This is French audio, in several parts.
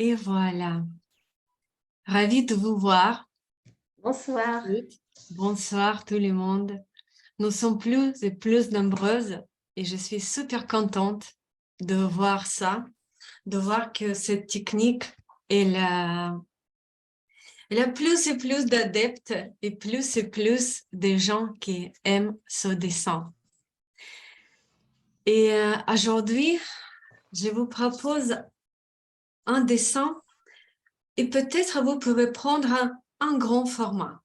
Et voilà. Ravie de vous voir. Bonsoir. Bonsoir tout le monde. Nous sommes plus et plus nombreuses et je suis super contente de voir ça, de voir que cette technique, elle a plus et plus d'adeptes et plus de gens qui aiment ce dessin. Et aujourd'hui, je vous propose un dessin et peut-être vous pouvez prendre un grand format.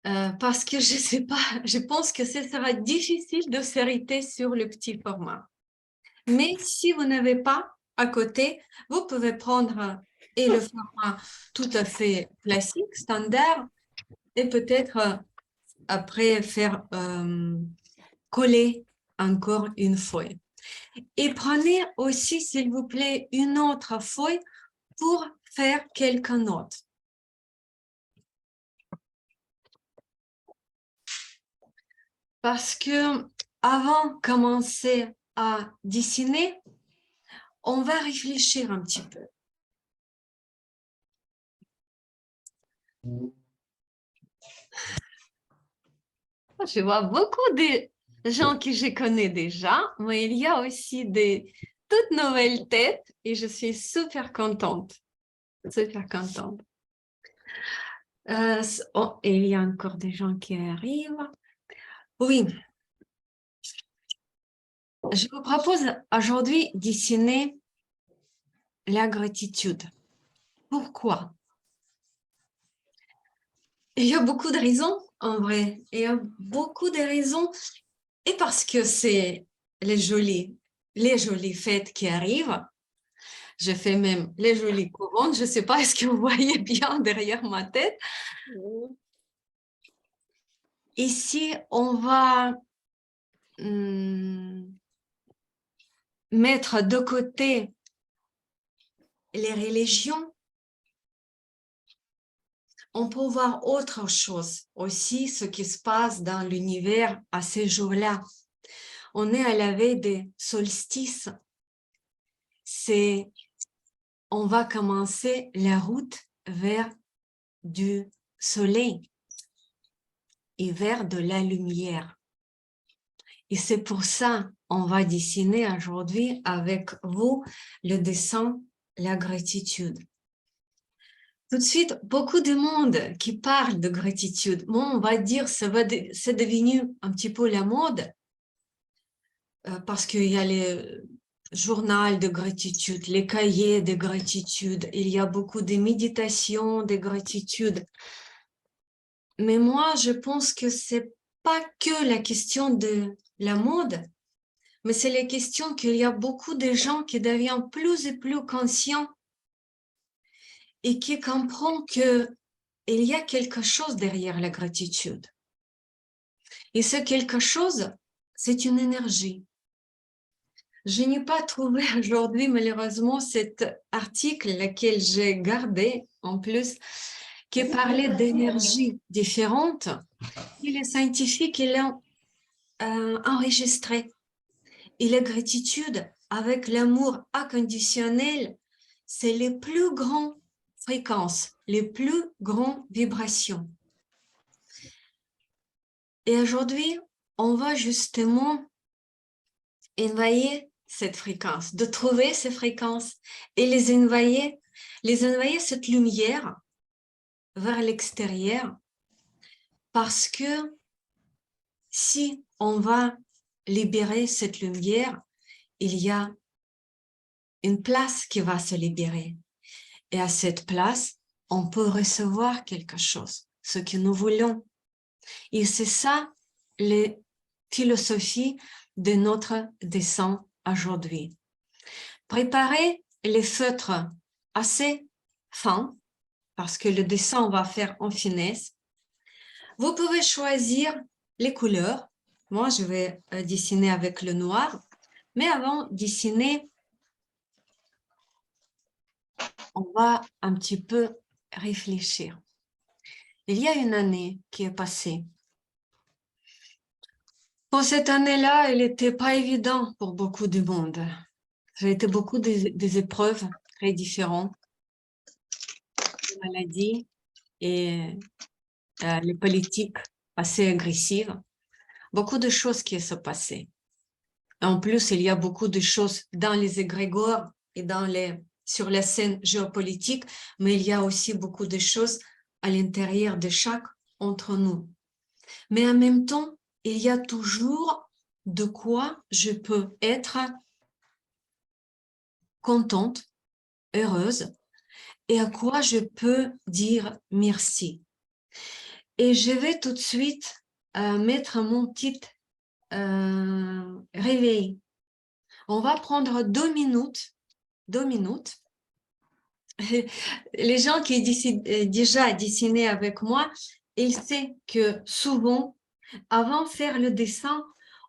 Parce que je sais pas, je pense que ce sera difficile de s'arrêter sur le petit format. Mais si vous n'avez pas à côté, vous pouvez prendre et le format tout à fait classique, standard, et peut-être après faire coller encore une feuille. Et prenez aussi, s'il vous plaît, une autre feuille pour faire quelques notes. Parce que avant de commencer à dessiner, on va réfléchir un petit peu. Je vois beaucoup de gens que je connais déjà, mais il y a aussi des toutes nouvelles têtes et je suis super contente. Super contente. Oh, et il y a encore des gens qui arrivent. Oui. Je vous propose aujourd'hui de dessiner la gratitude. Pourquoi? Il y a beaucoup de raisons, en vrai. Il y a beaucoup de raisons. Et parce que c'est les jolies fêtes qui arrivent, je fais même les jolies couronnes. Je ne sais pas, est-ce que vous voyez bien derrière ma tête? Ici, on va mettre de côté les religions. On peut voir autre chose aussi, ce qui se passe dans l'univers à ces jours-là. On est à la veille des solstices. On va commencer la route vers du soleil et vers de la lumière. Et c'est pour ça qu'on va dessiner aujourd'hui avec vous le dessin La gratitude. Tout de suite, beaucoup de monde qui parle de gratitude. Bon, on va dire c'est devenu un petit peu la mode parce qu'il y a les journaux de gratitude, les cahiers de gratitude, il y a beaucoup de méditations de gratitude. Mais moi, je pense que c'est pas que la question de la mode, mais c'est la question qu'il y a beaucoup de gens qui deviennent plus et plus conscients et qui comprennent qu'il y a quelque chose derrière la gratitude. Et ce quelque chose, c'est une énergie. Je n'ai pas trouvé aujourd'hui, malheureusement, cet article, lequel j'ai gardé en plus, qui parlait d'énergies différentes. Et les scientifiques, ils l'ont enregistré. Et la gratitude, avec l'amour inconditionnel, c'est les plus grandes fréquences, les plus grandes vibrations. Et aujourd'hui, on va justement envoyer cette fréquence, de trouver ces fréquences et les envoyer cette lumière vers l'extérieur, parce que si on va libérer cette lumière, il y a une place qui va se libérer. Et à cette place, on peut recevoir quelque chose, ce que nous voulons. Et c'est ça, la philosophie de notre dessin aujourd'hui. Préparez les feutres assez fins, parce que le dessin, on va faire en finesse. Vous pouvez choisir les couleurs. Moi, je vais dessiner avec le noir. Mais avant de dessiner, on va un petit peu réfléchir. Il y a une année qui est passée. Pour cette année-là, elle n'était pas évidente pour beaucoup de monde. Ça a été beaucoup des épreuves très différentes, des maladies et les politiques assez agressives. Beaucoup de choses qui se passaient. En plus, il y a beaucoup de choses dans les égrégores et sur la scène géopolitique, mais il y a aussi beaucoup de choses à l'intérieur de chaque entre nous. Mais en même temps, il y a toujours de quoi je peux être contente, heureuse, et à quoi je peux dire merci. Et je vais tout de suite mettre mon petit réveil. On va prendre 2 minutes. 2 minutes. Les gens qui déjà dessiné avec moi, ils savent que souvent, avant de faire le dessin,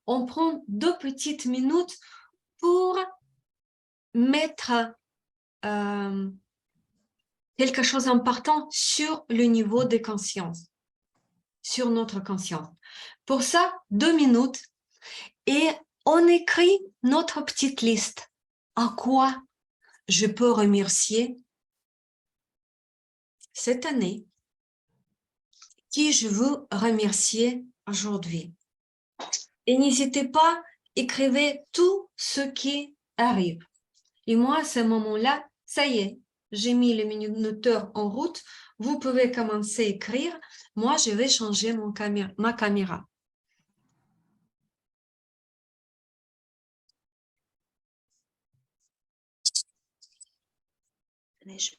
on prend 2 petites minutes pour mettre quelque chose d'important sur le niveau de conscience, sur notre conscience. Pour ça, 2 minutes et on écrit notre petite liste. À quoi je peux remercier cette année, qui je veux remercier aujourd'hui. Et n'hésitez pas, écrivez tout ce qui arrive. Et moi, à ce moment-là, ça y est, j'ai mis le minuteur en route. Vous pouvez commencer à écrire. Moi, je vais changer ma caméra. Merci.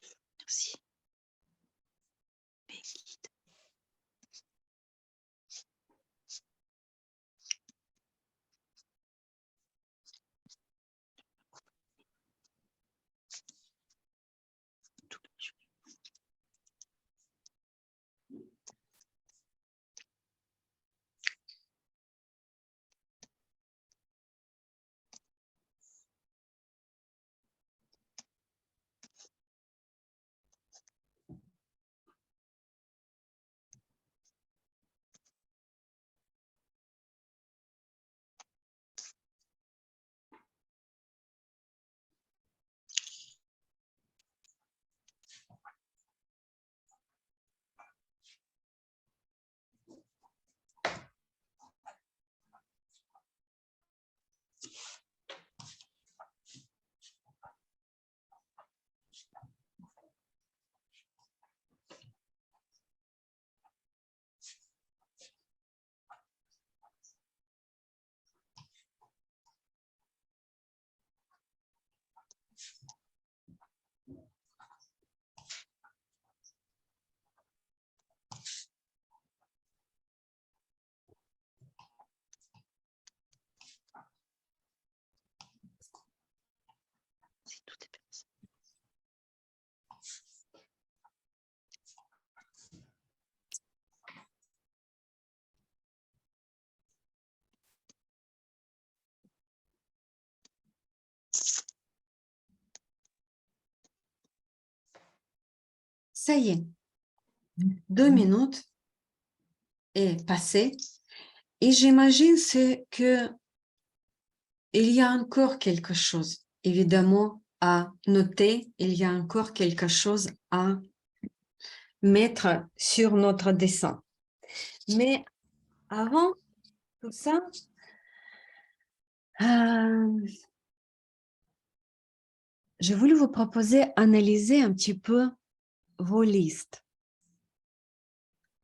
Ça y est, 2 minutes est passé. Et j'imagine que il y a encore quelque chose, évidemment, à noter. Il y a encore quelque chose à mettre sur notre dessin. Mais avant tout ça, je voulais vous proposer d'analyser un petit peu vos listes.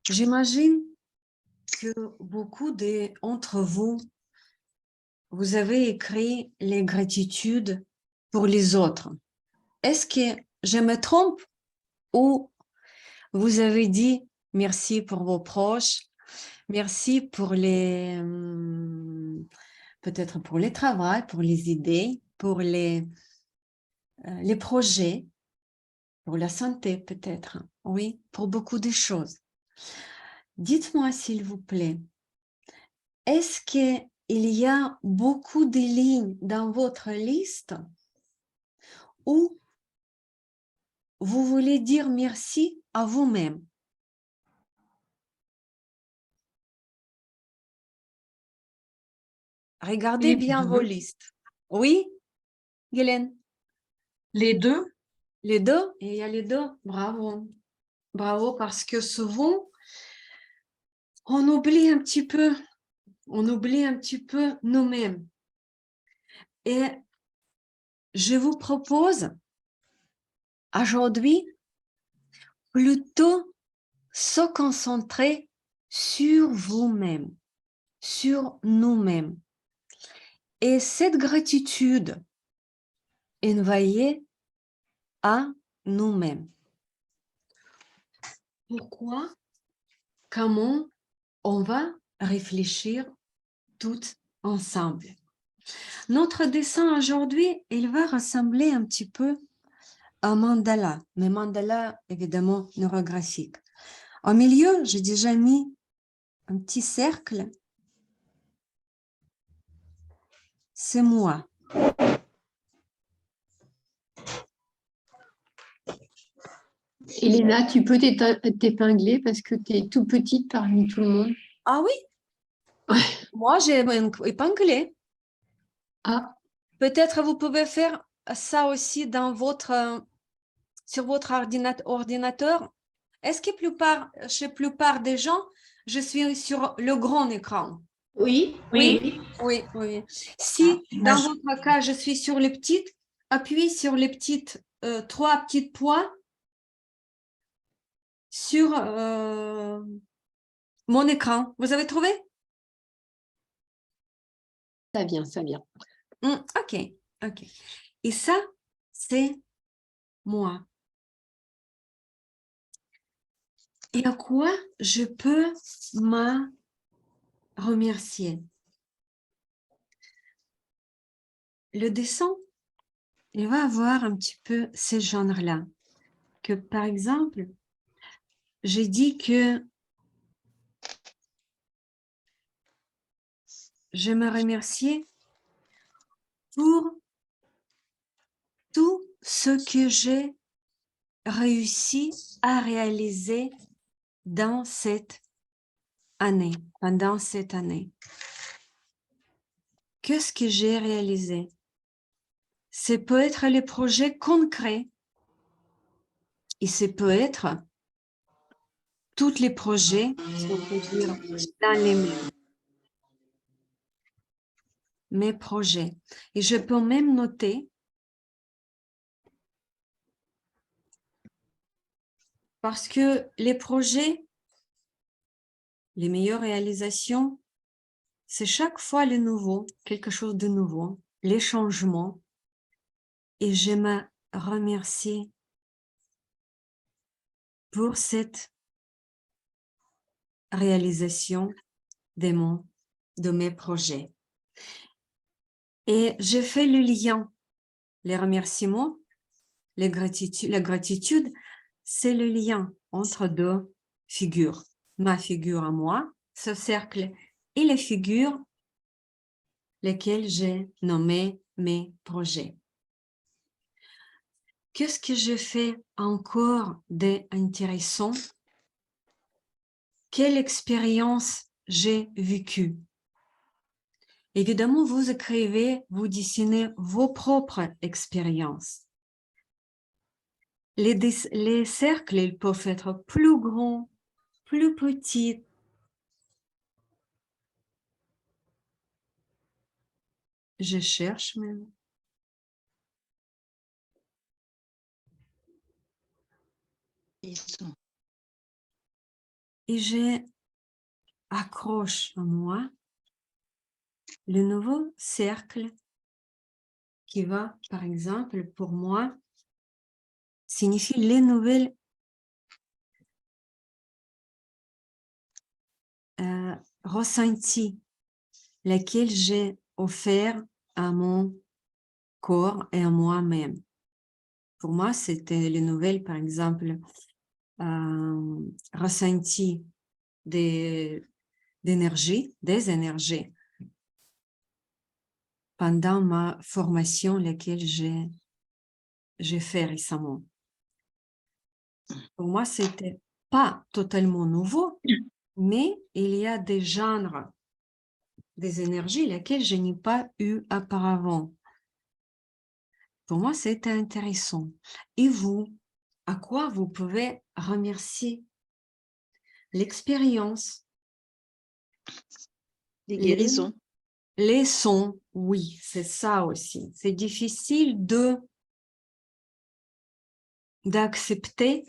J'imagine que beaucoup d'entre vous, vous avez écrit les gratitudes pour les autres. Est-ce que je me trompe ou vous avez dit merci pour vos proches, merci pour peut-être pour les travaux, pour les idées, pour les projets, pour la santé peut-être, oui, pour beaucoup de choses. Dites-moi s'il vous plaît, est-ce qu'il y a beaucoup de lignes dans votre liste où vous voulez dire merci à vous-même? Regardez bien vos listes. Oui? Guylaine? Les deux. Les deux? Il y a les deux. Bravo. Bravo, parce que souvent, on oublie un petit peu nous-mêmes. Et je vous propose aujourd'hui plutôt se concentrer sur vous-même, sur nous-mêmes. Et cette gratitude envoyée à nous-mêmes. Pourquoi? Comment? On va réfléchir toutes ensemble. Notre dessin aujourd'hui, il va ressembler un petit peu à un mandala, mais mandala évidemment neurographique. Au milieu, j'ai déjà mis un petit cercle. C'est moi. Elena, tu peux t'épingler parce que tu es tout petite parmi tout le monde. Ah oui? Ouais. Moi, j'ai épinglé. Ah, Peut-être vous pouvez faire ça aussi dans sur votre ordinateur. Est-ce que chez la plupart des gens, je suis sur le grand écran? oui, Oui, oui, oui. Si dans votre cas, je suis sur les petites, appuyez sur les petites, 3 petits points sur mon écran. Vous avez trouvé? ça vient, ça vient. Ok, ok. Et ça, c'est moi. Et à quoi je peux me remercier? Le dessin, il va avoir un petit peu ces genres-là. Que par exemple, j'ai dit que je me remercie pour tout ce que j'ai réussi à réaliser dans cette année, pendant cette année. Qu'est-ce que j'ai réalisé? Ça peut être les projets concrets et ça peut être tous les projets, si on peut dire, dans les mains. Mes projets. Et je peux même noter parce que les projets, les meilleures réalisations, c'est chaque fois le nouveau, quelque chose de nouveau, les changements. Et je me remercie pour cette réalisation de mes projets. Et j'ai fait le lien, les remerciements, la gratitude, c'est le lien entre deux figures. Ma figure à moi, ce cercle, et les figures lesquelles j'ai nommé mes projets. Qu'est-ce que j'ai fait encore d'intéressant? Quelle expérience j'ai vécue? Évidemment, vous écrivez, vous dessinez vos propres expériences. Les cercles, ils peuvent être plus grands, plus petits. Je cherche même. Et je accroche à moi le nouveau cercle qui va, par exemple, pour moi, signifie les nouvelles ressentis, lesquels j'ai offert à mon corps et à moi-même. Pour moi, c'était les nouvelles, par exemple, ressentis d'énergie, des énergies pendant ma formation, laquelle j'ai fait récemment. Pour moi, c'était pas totalement nouveau, mais il y a des genres, des énergies, lesquelles je n'ai pas eu auparavant. Pour moi, c'était intéressant. Et vous, à quoi vous pouvez remercier? L'expérience, Les les, guérisons. les sons, oui, c'est ça aussi. C'est difficile d'accepter,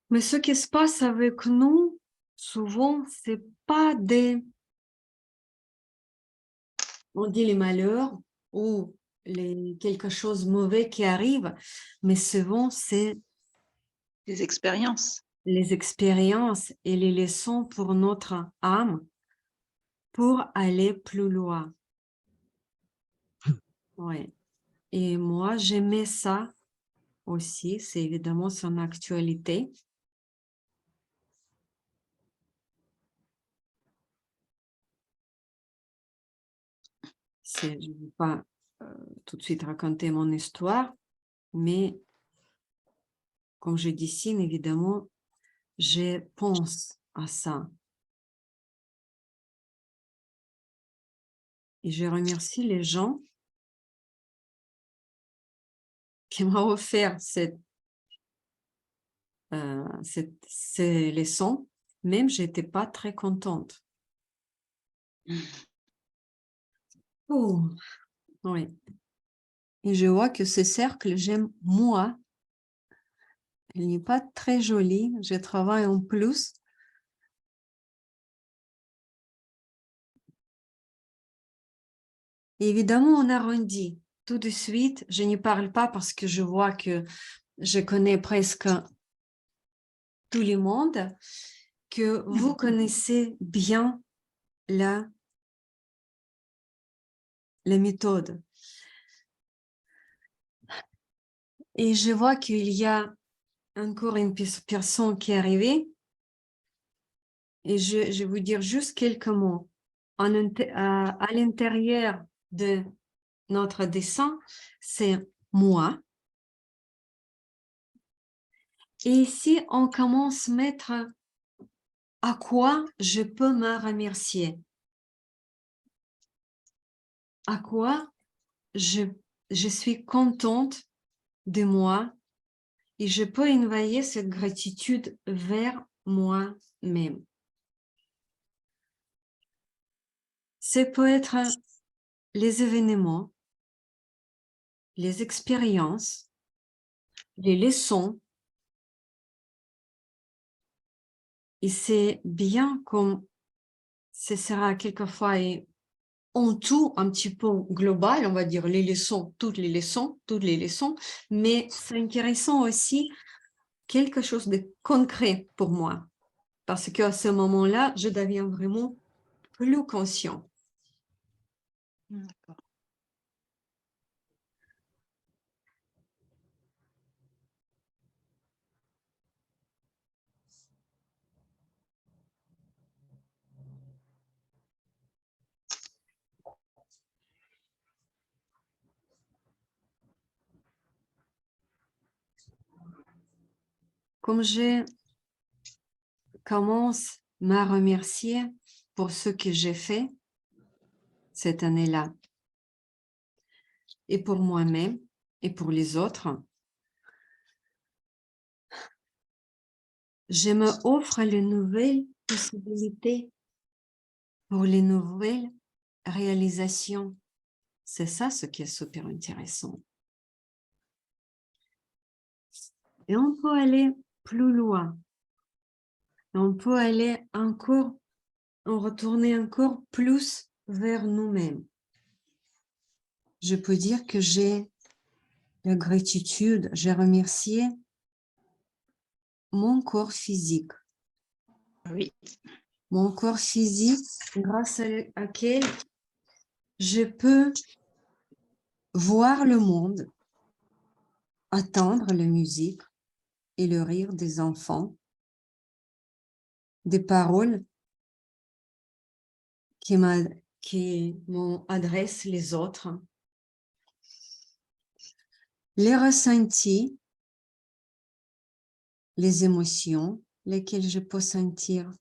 mais ce qui se passe avec nous, souvent, c'est pas on dit les malheurs ou quelque chose de mauvais qui arrive, mais souvent, c'est Les expériences. les expériences et les leçons pour notre âme pour aller plus loin. Ouais. Et moi, j'aimais ça aussi. C'est évidemment son actualité. Je ne vais pas tout de suite raconter mon histoire, mais comme je dessine, évidemment, je pense à ça. Et je remercie les gens qui m'ont offert ces leçons, même je n'étais pas très contente. Oh, oui. Et je vois que ce cercle, j'aime moi. Il n'est pas très joli. Je travaille en plus. Et évidemment, on arrondit. Tout de suite, je n'y parle pas parce que je vois que je connais presque tout le monde, que vous connaissez bien la méthode. Et je vois qu'il y a encore une personne qui est arrivée. Et je vais vous dire juste quelques mots. À l'intérieur de notre dessin, c'est moi. Et ici, on commence à mettre à quoi je peux me remercier. À quoi je suis contente de moi et je peux envoyer cette gratitude vers moi-même. Ça peut être les événements, les expériences, les leçons. Et c'est bien comme ce sera quelquefois en tout un petit peu global, on va dire les leçons, toutes les leçons, mais c'est intéressant aussi quelque chose de concret pour moi, parce qu'à ce moment-là, je deviens vraiment plus conscient. D'accord. Comme je commence à me remercier pour ce que j'ai fait cette année-là, et pour moi-même, et pour les autres, je me offre les nouvelles possibilités pour les nouvelles réalisations. C'est ça ce qui est super intéressant. Et on peut aller plus loin. On peut aller encore, retourner encore plus vers nous-mêmes. Je peux dire que j'ai la gratitude, j'ai remercié mon corps physique. Oui. Mon corps physique, grâce à quel je peux voir le monde, entendre la musique et le rire des enfants, des paroles qui m'ont adressé les autres, les ressentis, les émotions, lesquelles je peux sentir,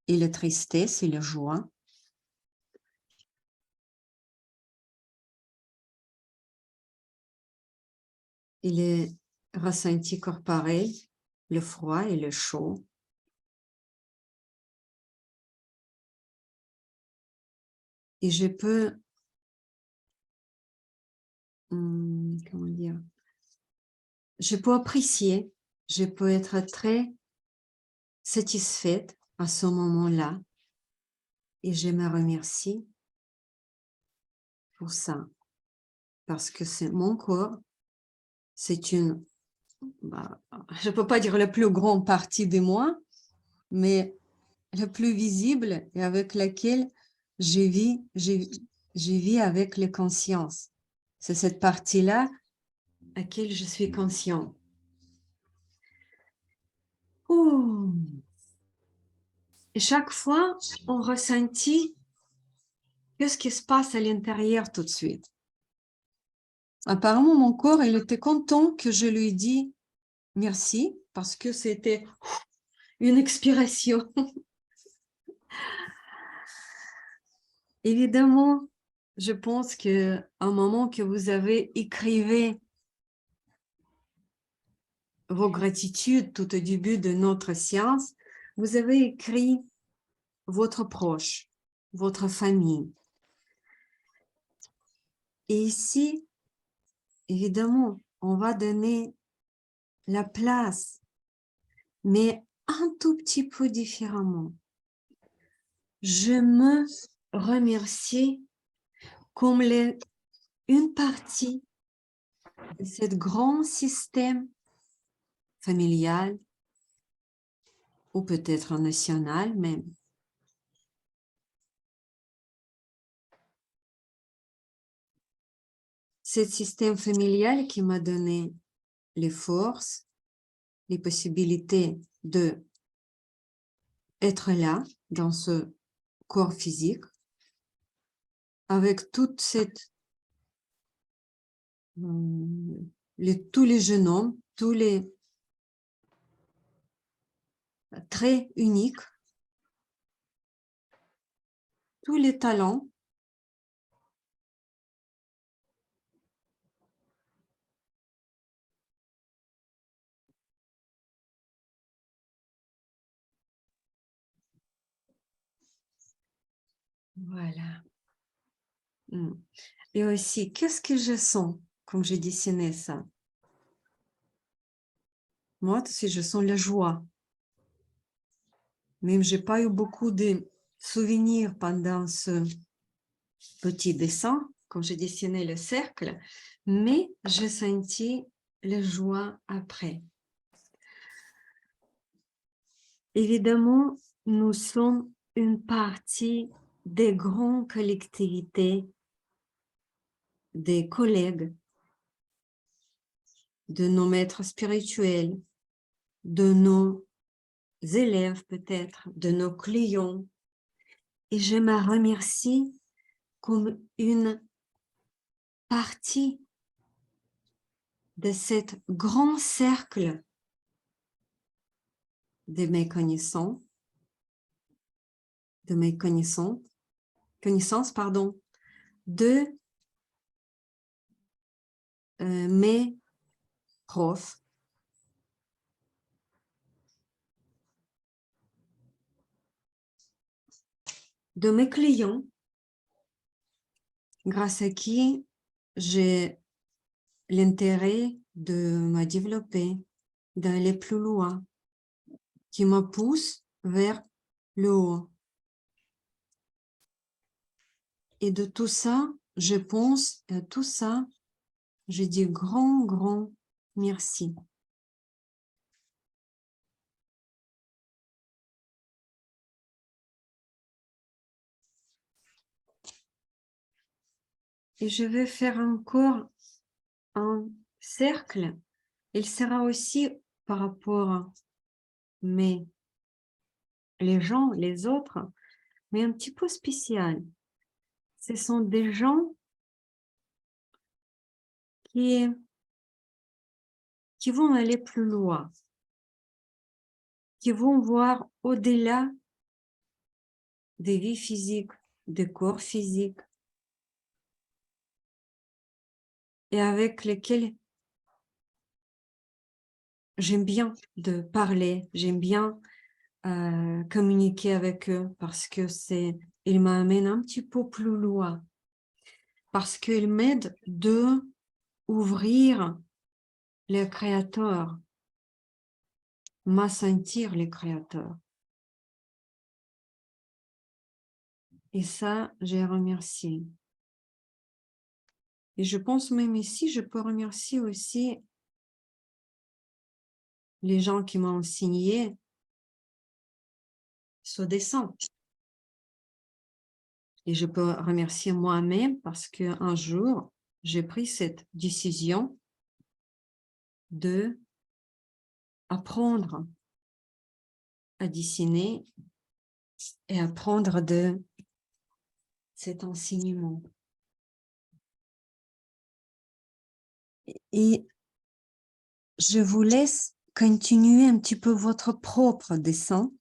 et la tristesse et la joie. et les ressentis corporels, le froid et le chaud. Et je peux, comment dire, je peux apprécier, je peux être très satisfaite à ce moment-là et je me remercie pour ça. Parce que c'est mon corps, c'est une, je ne peux pas dire la plus grande partie de moi, mais la plus visible et avec laquelle je vis avec les consciences. C'est cette partie-là à laquelle je suis conscient. Ouh. Et chaque fois, on ressentit qu'est-ce qui se passe à l'intérieur tout de suite. Apparemment, mon corps, il était content que je lui dis merci parce que c'était une expiration. Évidemment, je pense qu'à un moment que vous avez écrivé vos gratitudes tout au début de notre séance, vous avez écrit votre proche, votre famille. Et ici, évidemment, on va donner la place, mais un tout petit peu différemment. Je me remercie comme une partie de ce grand système familial ou peut-être national même. Ce système familial qui m'a donné les forces, les possibilités de être là dans ce corps physique avec toute cette tous les jeunes hommes, tous les traits uniques, tous les talents. Voilà. Et aussi, qu'est-ce que je sens quand j'ai dessiné ça? Moi, aussi, je sens la joie. Même j'ai pas eu beaucoup de souvenirs pendant ce petit dessin, quand j'ai dessiné le cercle, mais j'ai senti la joie après. Évidemment, nous sommes une partie des grandes collectivités, des collègues, de nos maîtres spirituels, de nos élèves peut-être, de nos clients. Et je me remercie comme une partie de cet grand cercle de mes connaissances, de mes profs, de mes clients, grâce à qui j'ai l'intérêt de me développer, d'aller plus loin, qui me pousse vers le haut. Et de tout ça, je pense à tout ça, je dis grand merci. Et je vais faire encore un cercle. Il sera aussi par rapport à les gens, les autres, mais un petit peu spécial. Ce sont des gens qui vont aller plus loin, qui vont voir au-delà des vies physiques, des corps physiques, et avec lesquels j'aime bien de parler, j'aime bien communiquer avec eux parce que ils m'amènent un petit peu plus loin, parce qu'ils m'aident de ouvrir le Créateur, m'a sentir le Créateur. Et ça, j'ai remercié. Et je pense même ici, je peux remercier aussi les gens qui m'ont enseigné ce dessin. Et je peux remercier moi-même parce qu'un jour, j'ai pris cette décision de apprendre à dessiner et apprendre de cet enseignement. Et je vous laisse continuer un petit peu votre propre dessin.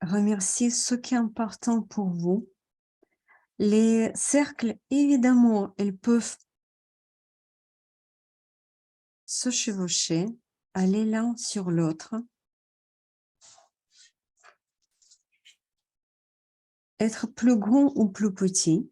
Remerciez ce qui est important pour vous. Les cercles, évidemment, ils peuvent se chevaucher, aller l'un sur l'autre, être plus grand ou plus petit.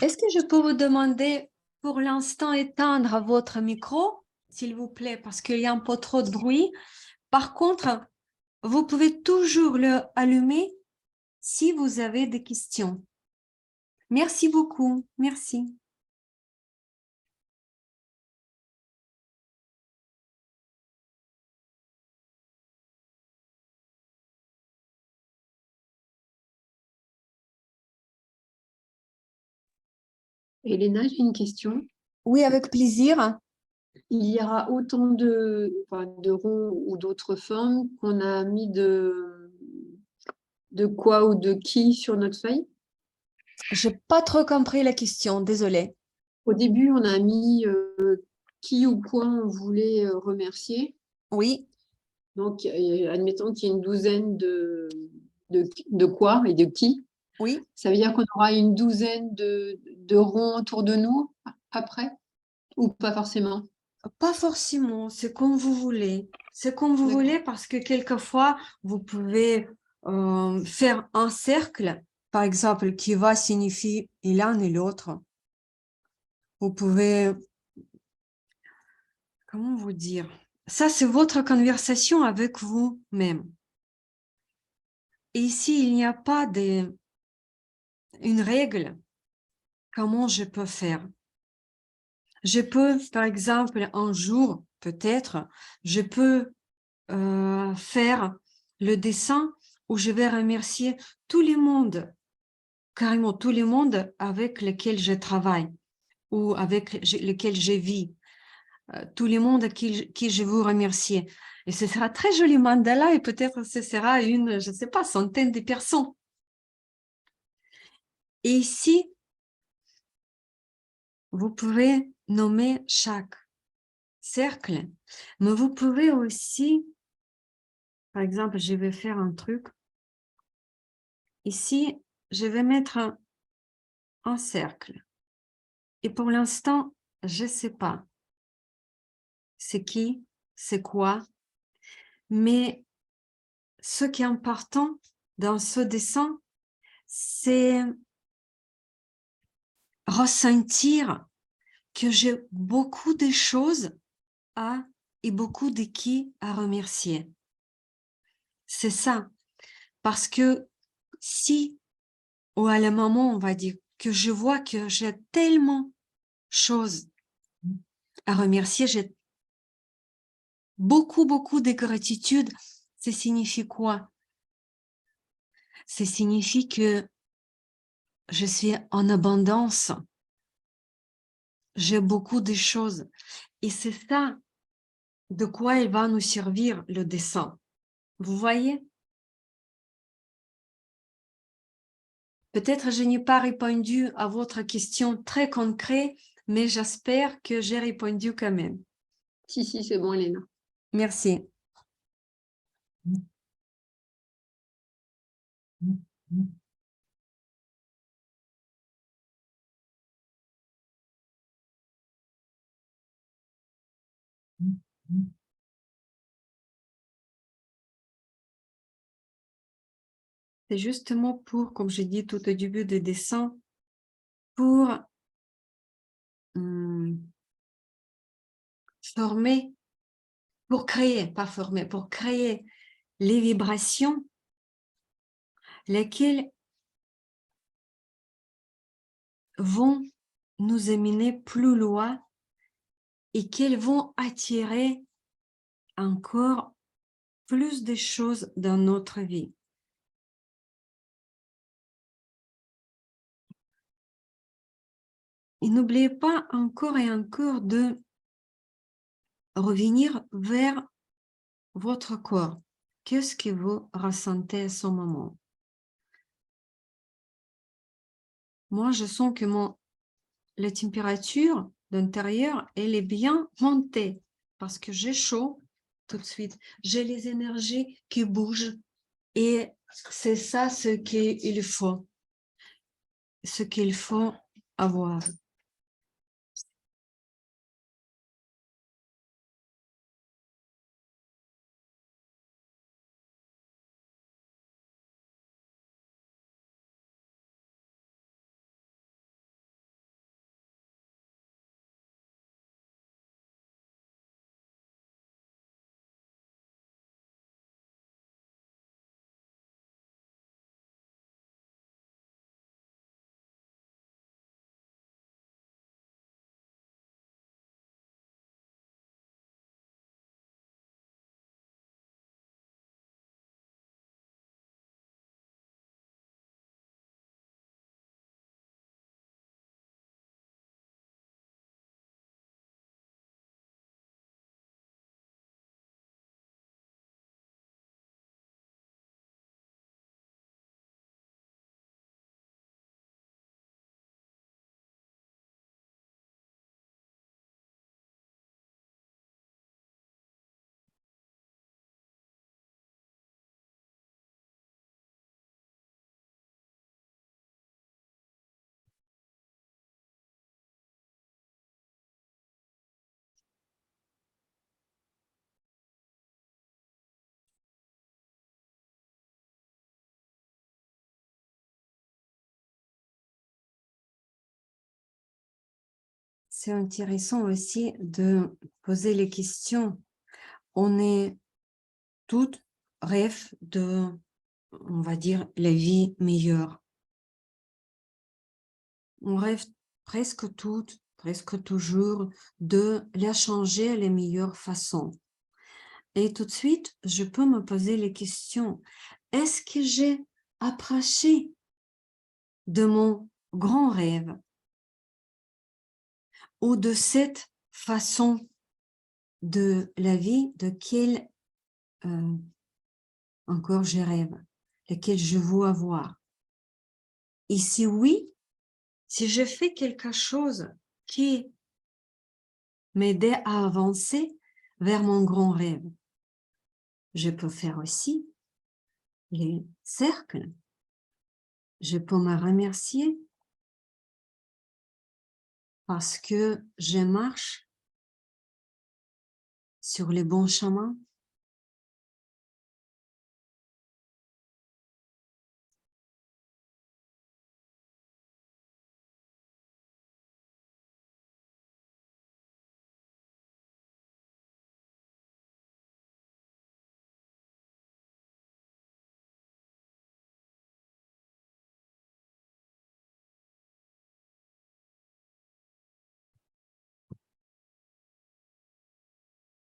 Est-ce que je peux vous demander pour l'instant éteindre votre micro, s'il vous plaît, parce qu'il y a un peu trop de bruit. Par contre, vous pouvez toujours le allumer si vous avez des questions. Merci beaucoup. Merci. Elena, j'ai une question. Oui, avec plaisir. Il y aura autant de ronds ou d'autres formes qu'on a mis de quoi ou de qui sur notre feuille? J'ai pas trop compris la question, désolée. Au début, on a mis qui ou quoi on voulait remercier. Oui, Donc, admettons qu'il y ait une douzaine de quoi et de qui. oui. Ça veut dire qu'on aura une douzaine de ronds autour de nous après? Ou pas forcément? Pas forcément, c'est comme vous voulez. C'est comme vous D'accord. voulez parce que quelquefois, vous pouvez faire un cercle, par exemple, qui va signifier l'un et l'autre. Vous pouvez, comment vous dire? Ça, c'est votre conversation avec vous-même. Et ici, il n'y a pas une règle. Comment je peux faire? Je peux, par exemple, un jour, peut-être, je peux faire le dessin où je vais remercier tout le monde, carrément tout le monde avec lequel je travaille ou avec lequel je vis, tout le monde qui je veux remercier. Et ce sera très joli mandala et peut-être ce sera une, je ne sais pas, centaine de personnes. Et ici, vous pouvez nommer chaque cercle, mais vous pouvez aussi, par exemple, je vais faire un truc. Ici, je vais mettre un cercle. Et pour l'instant, je ne sais pas c'est qui, c'est quoi, mais ce qui est important dans ce dessin, c'est ressentir que j'ai beaucoup de choses et beaucoup de qui à remercier. C'est ça. Parce que si, ou à un moment, on va dire, que je vois que j'ai tellement de choses à remercier, j'ai beaucoup, beaucoup de gratitude, ça signifie quoi? Ça signifie que je suis en abondance. J'ai beaucoup de choses. Et c'est ça de quoi il va nous servir le dessin. Vous voyez? Peut-être je n'ai pas répondu à votre question très concrète, mais j'espère que j'ai répondu quand même. Si, c'est bon, Elena. Merci. C'est justement pour, comme j'ai dit tout au début du dessin, pour former, pour créer, pas former, pour créer les vibrations lesquelles vont nous amener plus loin et qu'elles vont attirer encore plus de choses dans notre vie. Et n'oubliez pas encore et encore de revenir vers votre corps. Qu'est-ce que vous ressentez à ce moment? Moi, je sens que la température d'intérieur, elle est bien montée parce que j'ai chaud tout de suite. J'ai les énergies qui bougent et c'est ça ce qu'il faut avoir. C'est intéressant aussi de poser les questions. On est toutes rêve de, on va dire, la vie meilleure. On rêve presque toutes, presque toujours, de la changer à la meilleure façon. Et tout de suite, je peux me poser les questions. Est-ce que j'ai approché de mon grand rêve ou de cette façon de la vie de quelle encore je rêve, laquelle je veux avoir? Et si oui, si je fais quelque chose qui m'aidait à avancer vers mon grand rêve, je peux faire aussi les cercles. Je peux me remercier parce que je marche sur les bons chemins.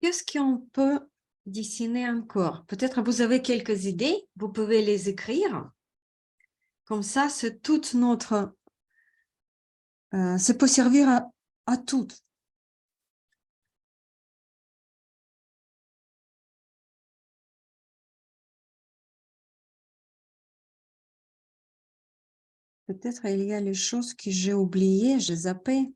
qu'est-ce qu'on peut dessiner encore? Peut-être vous avez quelques idées, vous pouvez les écrire. Comme ça, c'est toute notre... ça peut servir à tout. Peut-être il y a les choses que j'ai oubliées, j'ai zappé.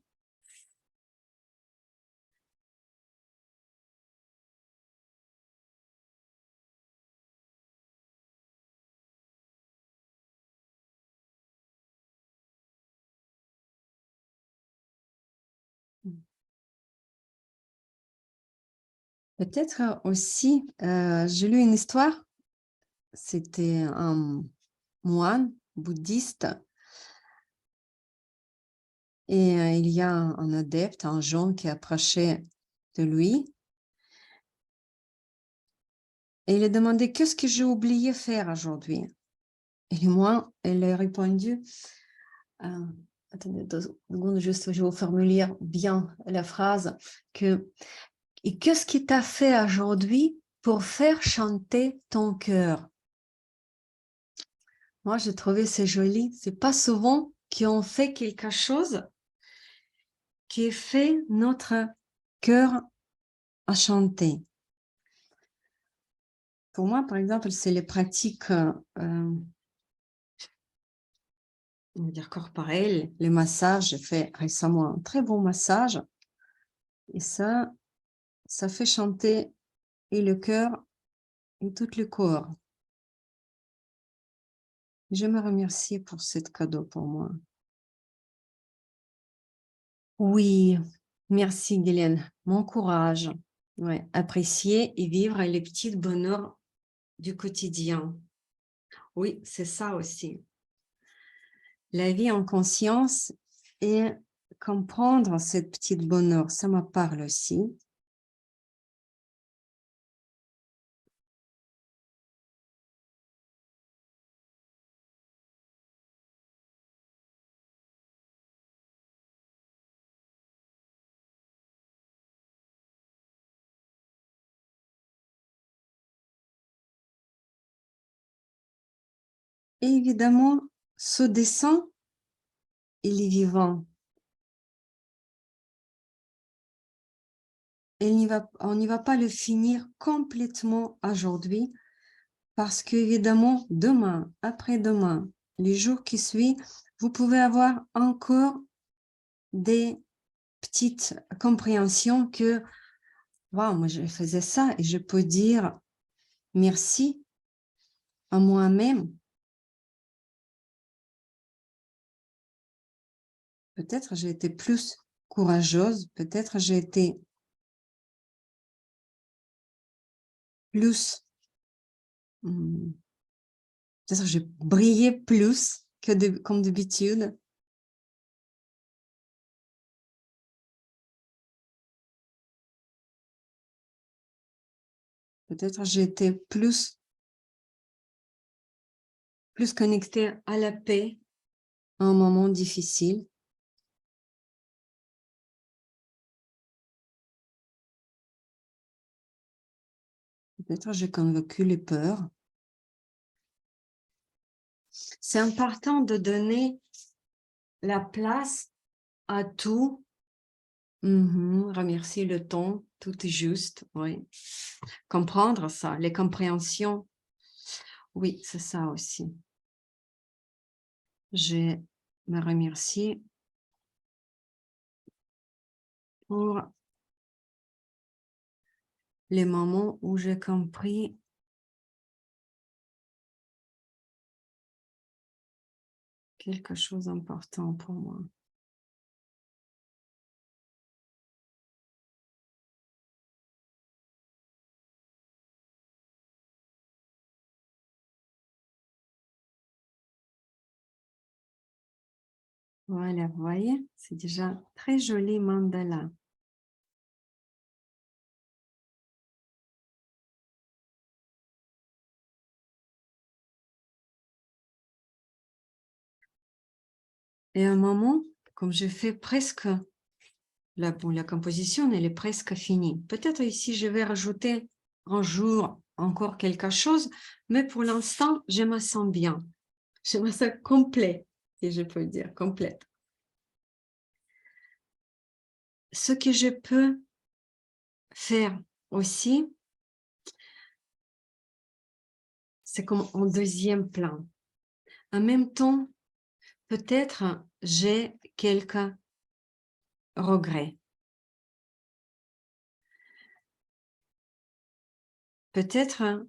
Peut-être aussi, j'ai lu une histoire, c'était un moine bouddhiste et il y a un adepte, un jeune qui approchait de lui et il a demandé qu'est-ce que j'ai oublié faire aujourd'hui. Et le moine, il a répondu, attendez 2 secondes, juste je vais vous formuler bien la phrase, que et qu'est-ce qui t'a fait aujourd'hui pour faire chanter ton cœur? Moi, j'ai trouvé c'est joli. C'est pas souvent qu'on fait quelque chose qui fait notre cœur à chanter. Pour moi, par exemple, c'est les pratiques on va dire corporelles, les massages. J'ai fait récemment un très bon massage et ça fait chanter et le cœur et tout le corps. Je me remercie pour ce cadeau pour moi. Oui, merci Guylaine. Mon courage. Ouais, apprécier et vivre les petits bonheurs du quotidien. Oui, c'est ça aussi. La vie en conscience et comprendre cette petite bonheur, ça me parle aussi. Et évidemment, ce dessin, il est vivant. On n'y va pas le finir complètement aujourd'hui parce qu'évidemment, demain, après-demain, les jours qui suivent, vous pouvez avoir encore des petites compréhensions que, waouh, moi je faisais ça et je peux dire merci à moi-même. Peut-être j'ai été plus courageuse, peut-être j'ai été plus, peut-être j'ai brillé plus que comme d'habitude. Peut-être j'ai été plus connectée à la paix à un moment difficile. Peut-être j'ai convaincu les peurs. C'est important de donner la place à tout. Remercier le temps, tout est juste, oui. Comprendre ça, les compréhensions, oui, c'est ça aussi. Je me remercie pour les moments où j'ai compris quelque chose d'important pour moi. Voilà, vous voyez, c'est déjà très joli mandala. Et à un moment, comme j'ai fait presque la composition, elle est presque finie. Peut-être ici, je vais rajouter un jour encore quelque chose, mais pour l'instant, je me sens bien. Je me sens complet, si je peux dire, complète. Ce que je peux faire aussi, c'est comme en deuxième plan. En même temps, peut-être j'ai quelques regrets. Peut-être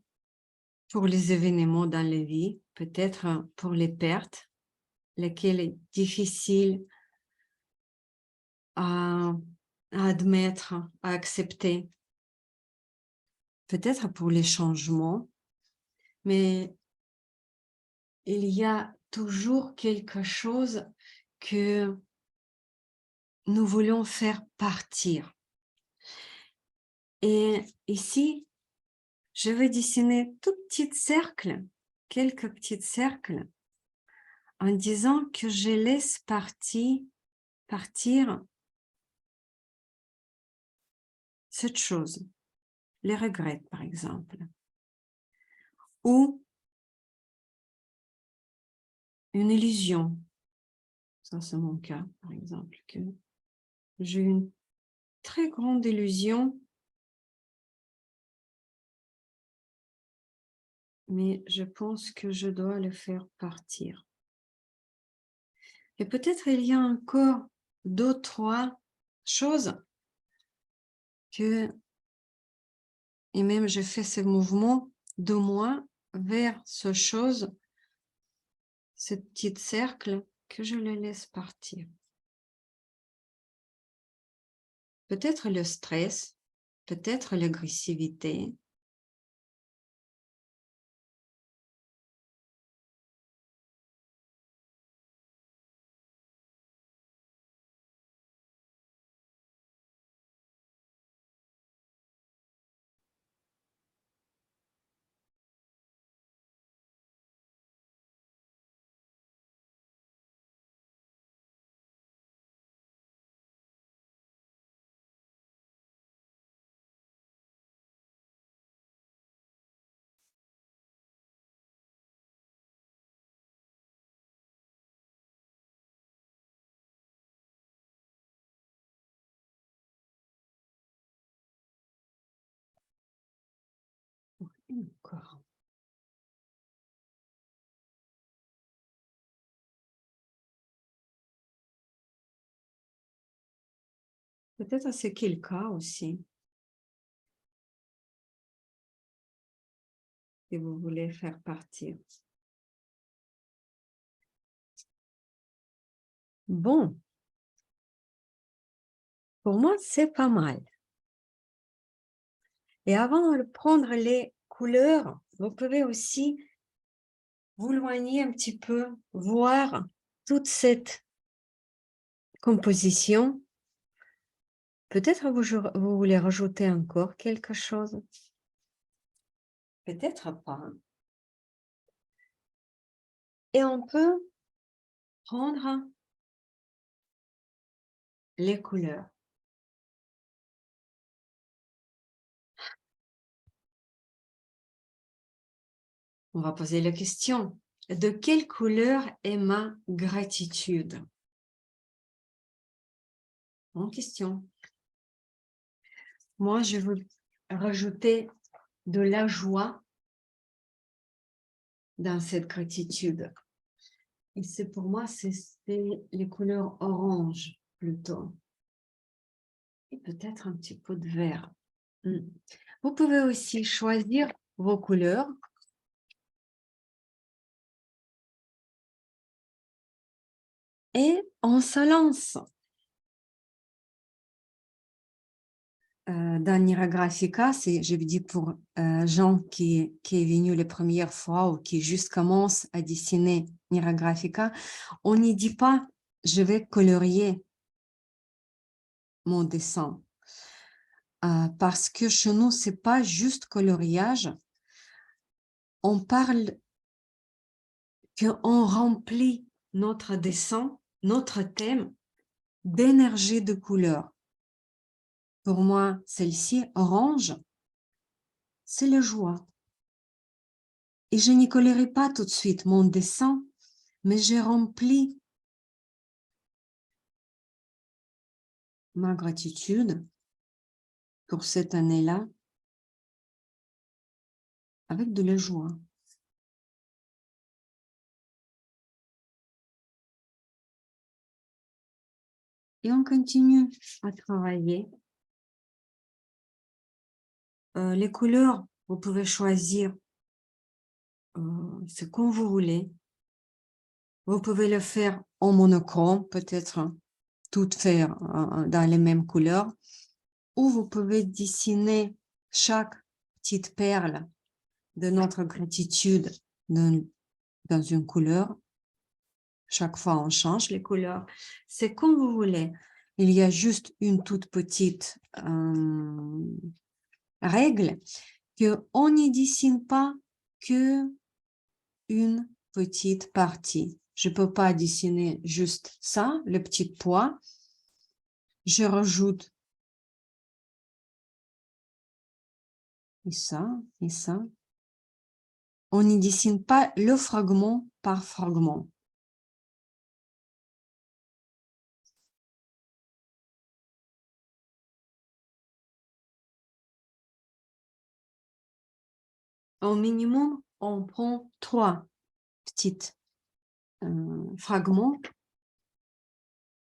pour les événements dans la vie, peut-être pour les pertes, lesquelles est difficile à admettre, à accepter. Peut-être pour les changements, mais il y a toujours quelque chose que nous voulons faire partir. Et ici, je vais dessiner tout petit cercle, quelques petits cercles, en disant que je laisse partir cette chose, les regrets par exemple, ou une illusion. Ça, c'est mon cas, par exemple, que j'ai une très grande illusion, mais je pense que je dois le faire partir. Et peut-être il y a encore deux, trois choses que, et même je fais ce mouvement de moi vers ce chose, ce petit cercle, que je le laisse partir. Peut-être le stress, peut-être l'agressivité. Encore. Peut-être c'est quel cas aussi, que vous voulez faire partir. Bon, pour moi, c'est pas mal. Et avant de prendre les couleurs, vous pouvez aussi vous éloigner un petit peu, voir toute cette composition. Peut-être vous voulez rajouter encore quelque chose. Peut-être pas. Et on peut prendre les couleurs. On va poser la question. De quelle couleur est ma gratitude? Bonne question. Moi, je veux rajouter de la joie dans cette gratitude. Et c'est pour moi, c'est les couleurs orange plutôt. Et peut-être un petit peu de vert. Vous pouvez aussi choisir vos couleurs. Et on se lance. Dans Niragraphica, c'est, je veux dire, pour Jean qui est venu la première fois ou qui juste commence à dessiner Niragraphica, on n'y dit pas « je vais colorier mon dessin ». Parce que chez nous, ce n'est pas juste coloriage. On parle qu'on remplit notre dessin, notre thème, d'énergie de couleur. Pour moi, celle-ci, orange, c'est la joie. Et je n'y collerai pas tout de suite mon dessin, mais j'ai rempli ma gratitude pour cette année-là avec de la joie. Et on continue à travailler. Les couleurs, vous pouvez choisir ce qu'on vous voulez. Vous pouvez le faire en monochrome, peut-être toutes faire dans les mêmes couleurs. Ou vous pouvez dessiner chaque petite perle de notre gratitude dans une couleur. Chaque fois, on change les couleurs. C'est comme vous voulez. Il y a juste une toute petite règle qu'on n'y dessine pas que une petite partie. Je ne peux pas dessiner juste ça, le petit pois. Je rajoute et ça, et ça. On n'y dessine pas le fragment par fragment. Au minimum, on prend 3 petits fragments.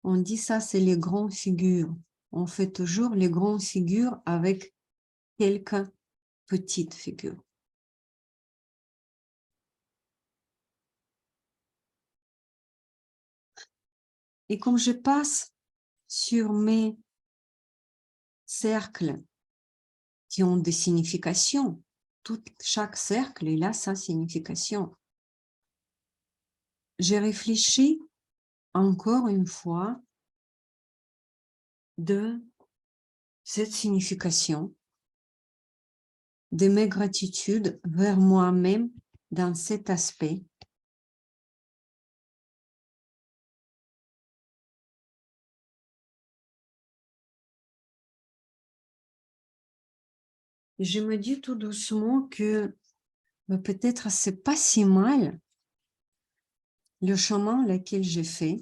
On dit ça, c'est les grandes figures. On fait toujours les grandes figures avec quelques petites figures. Et comme je passe sur mes cercles qui ont des significations, chaque cercle, il a sa signification. J'ai réfléchi encore une fois de cette signification, de mes gratitudes vers moi-même dans cet aspect. Je me dis tout doucement que peut-être c'est pas si mal le chemin lequel j'ai fait.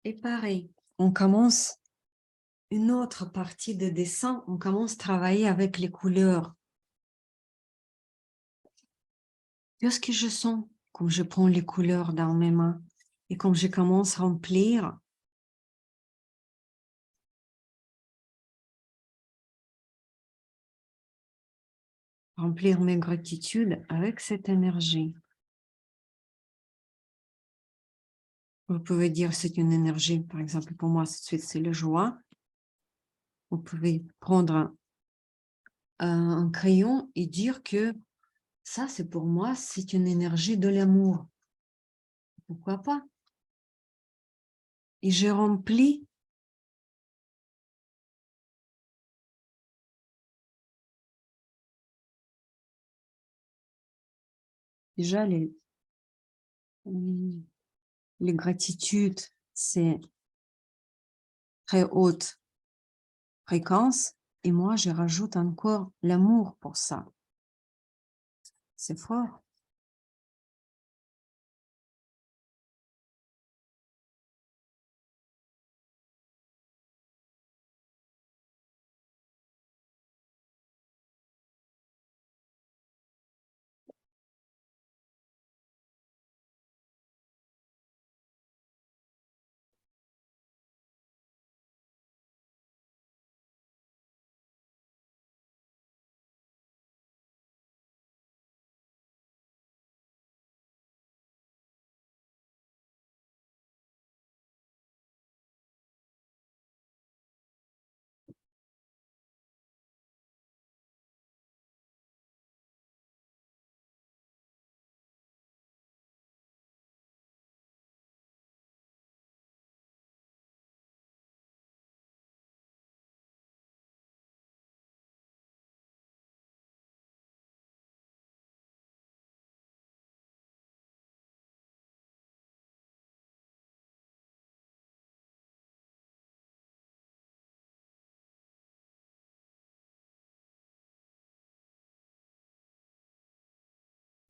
Et pareil, on commence une autre partie de dessin, on commence à travailler avec les couleurs. Qu'est-ce que je sens quand je prends les couleurs dans mes mains et quand je commence à remplir mes gratitudes avec cette énergie. Vous pouvez dire c'est une énergie, par exemple pour moi c'est la joie. Vous pouvez prendre un crayon et dire que ça c'est pour moi, c'est une énergie de l'amour. Pourquoi pas? Et je remplis déjà les gratitudes, c'est très haute fréquence. Et moi, je rajoute encore l'amour pour ça. C'est fort.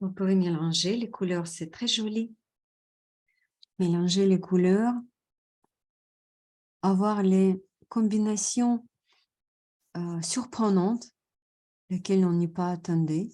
Vous pouvez mélanger les couleurs, c'est très joli. Mélanger les couleurs, avoir les combinaisons surprenantes, lesquelles on n'y pas attendait.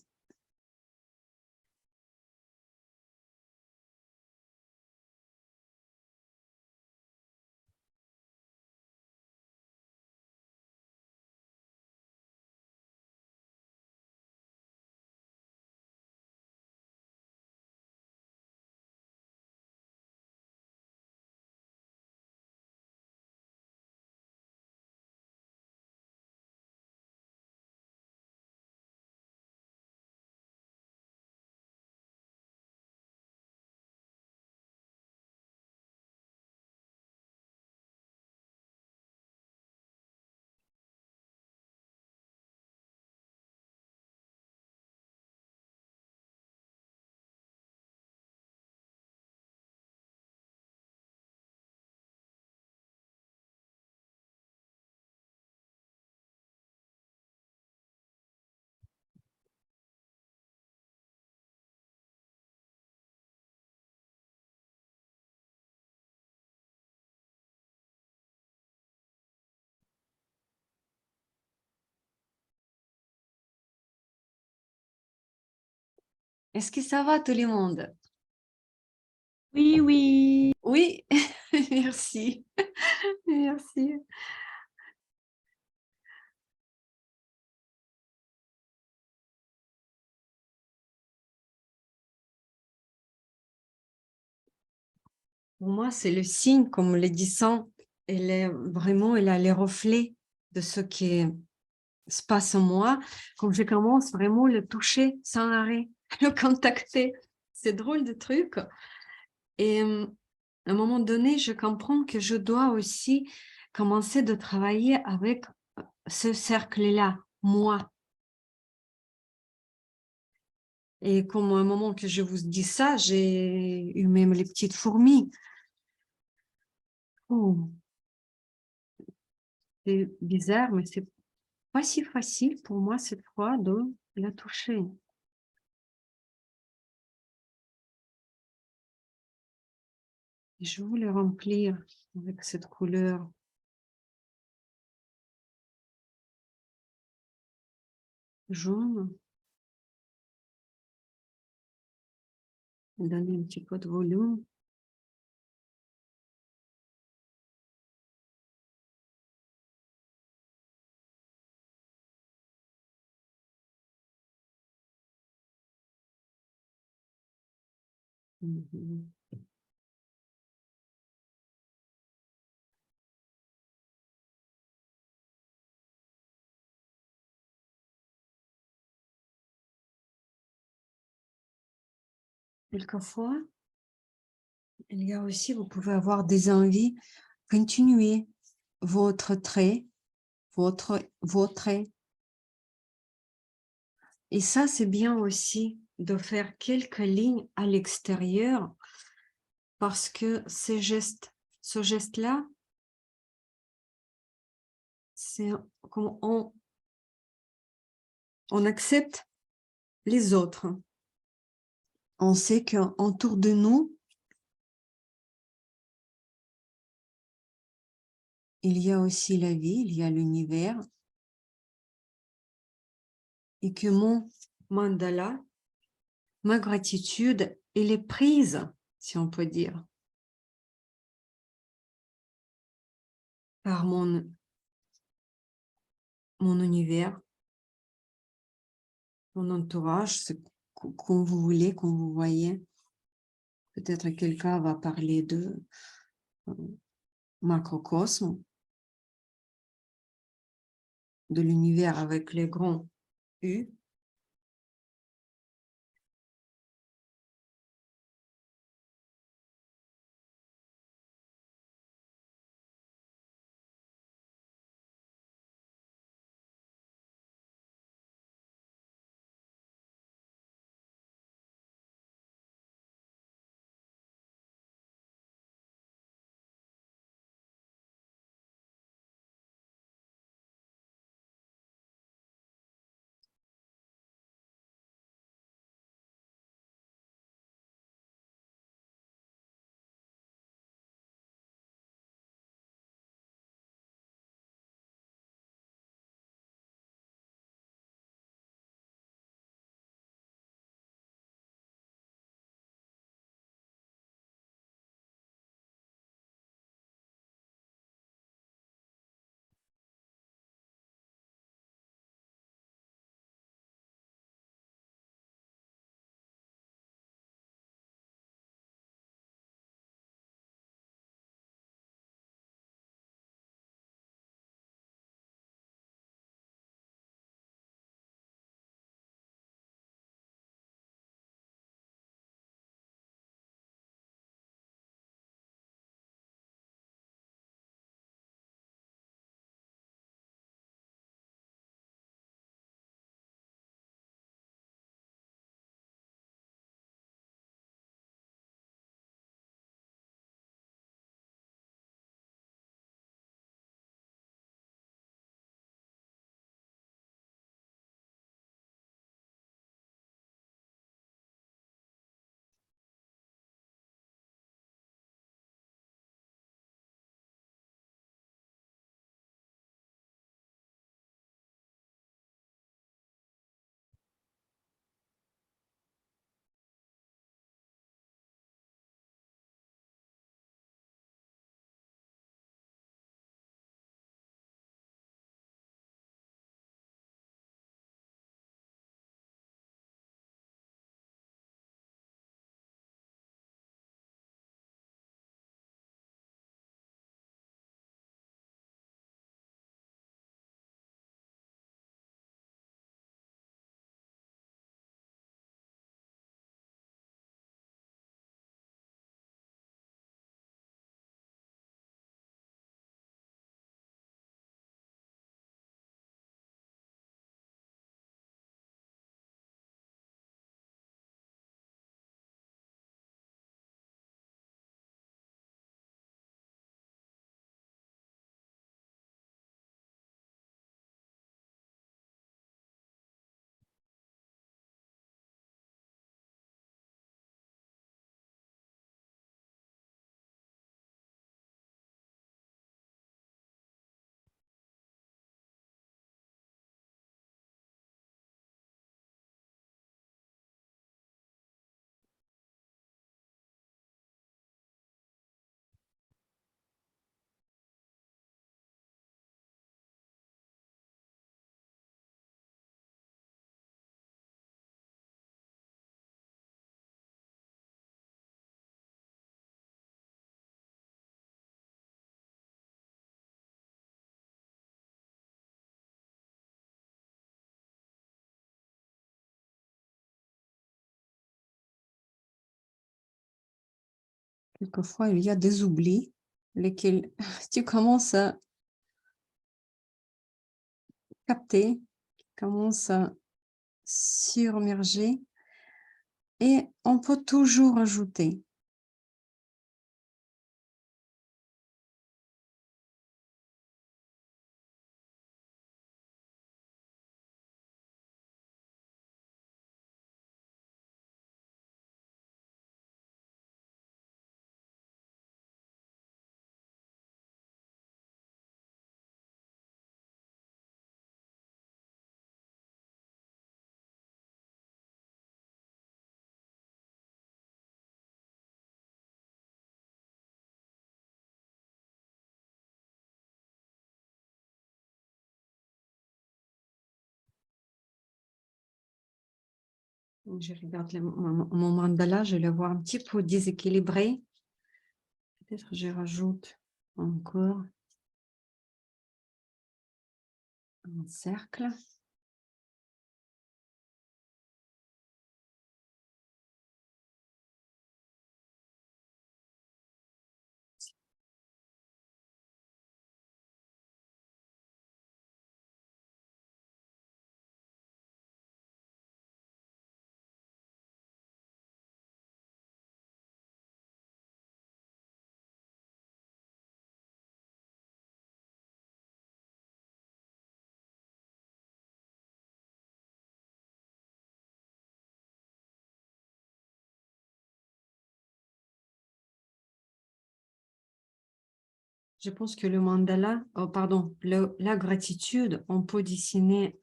Est-ce que ça va tout le monde? Oui, oui. Oui, merci. Merci. Pour moi, c'est le signe, comme le dit Saint, elle est vraiment, elle a les reflets de ce qui se passe en moi. Quand je commence vraiment à le toucher sans arrêt, le contacter. C'est drôle de truc. Et à un moment donné, je comprends que je dois aussi commencer de travailler avec ce cercle-là, moi. Et comme à un moment que je vous dis ça, j'ai eu même les petites fourmis. Oh, c'est bizarre, mais c'est pas si facile pour moi cette fois de la toucher. Je voulais remplir avec cette couleur. Jaune. Donner un petit peu de volume. Mhm. Quelquefois, il y a aussi, vous pouvez avoir des envies, continuer votre trait, vos traits. Et ça, c'est bien aussi de faire quelques lignes à l'extérieur parce que ce geste-là, c'est comme on accepte les autres. On sait qu'autour de nous, il y a aussi la vie, il y a l'univers. Et que mon mandala, ma gratitude, elle est prise, si on peut dire, par mon univers, mon entourage, comme vous voulez, comme vous voyez. Peut-être quelqu'un va parler de macrocosme, de l'univers avec les grands U. quelquefois, il y a des oublis, lesquels tu commences à capter, qui commencent à surmerger et on peut toujours ajouter. Je regarde mon mandala, je le vois un petit peu déséquilibré. Peut-être je rajoute encore un cercle. Je pense que le mandala, oh pardon, la gratitude, on peut dessiner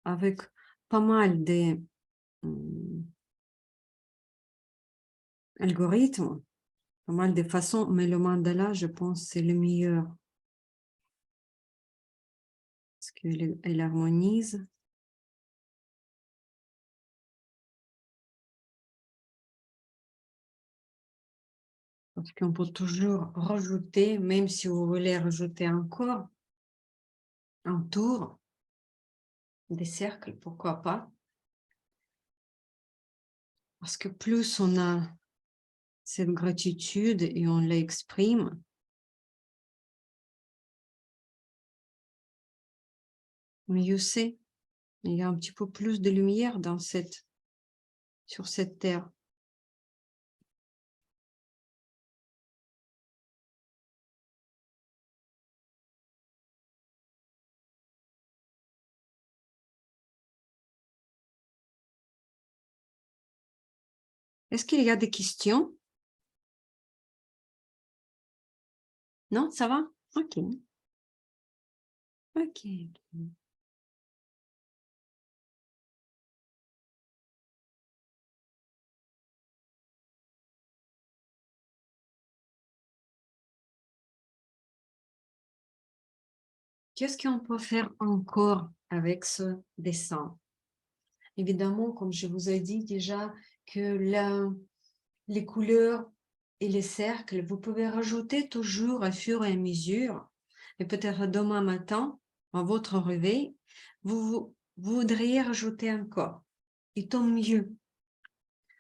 avec pas mal d'algorithmes, pas mal de façons, mais le mandala, je pense, c'est le meilleur. Parce qu'elle harmonise. Parce qu'on peut toujours rajouter, même si vous voulez rajouter encore un tour des cercles, pourquoi pas. Parce que plus on a cette gratitude et on l'exprime, mieux c'est. Il y a un petit peu plus de lumière sur cette terre. Est-ce qu'il y a des questions? Non, ça va? Ok. Ok. Qu'est-ce qu'on peut faire encore avec ce dessin? Évidemment, comme je vous ai dit déjà, que les couleurs et les cercles, vous pouvez rajouter toujours au fur et à mesure. Et peut-être demain matin, à votre réveil, vous voudriez rajouter encore. Et tant mieux.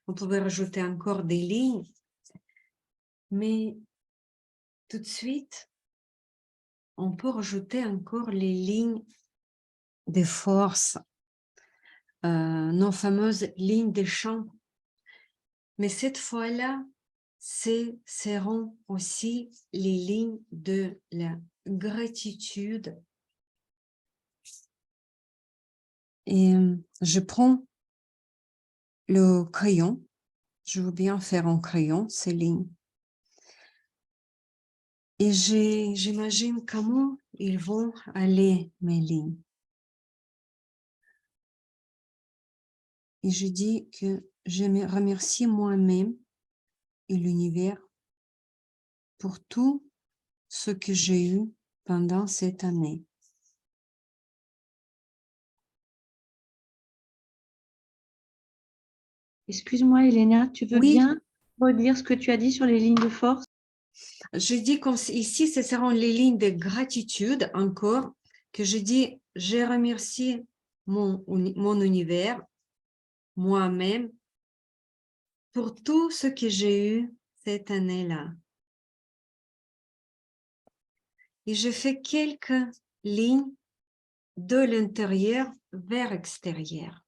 Vous pouvez rajouter encore des lignes. Mais tout de suite, on peut rajouter encore les lignes de force, nos fameuses lignes de champ. Mais cette fois-là, ce seront aussi les lignes de la gratitude. Et je prends le crayon. Je veux bien faire en crayon ces lignes. Et j'imagine comment ils vont aller, mes lignes. Et je dis que je me remercie moi-même et l'univers pour tout ce que j'ai eu pendant cette année. Excuse-moi, Elena, tu veux Oui. bien redire ce que tu as dit sur les lignes de force? Je dis comme ici, ce seront les lignes de gratitude encore, que je dis, je remercie mon univers, moi-même, pour tout ce que j'ai eu cette année-là. Et je fais quelques lignes de l'intérieur vers l'extérieur.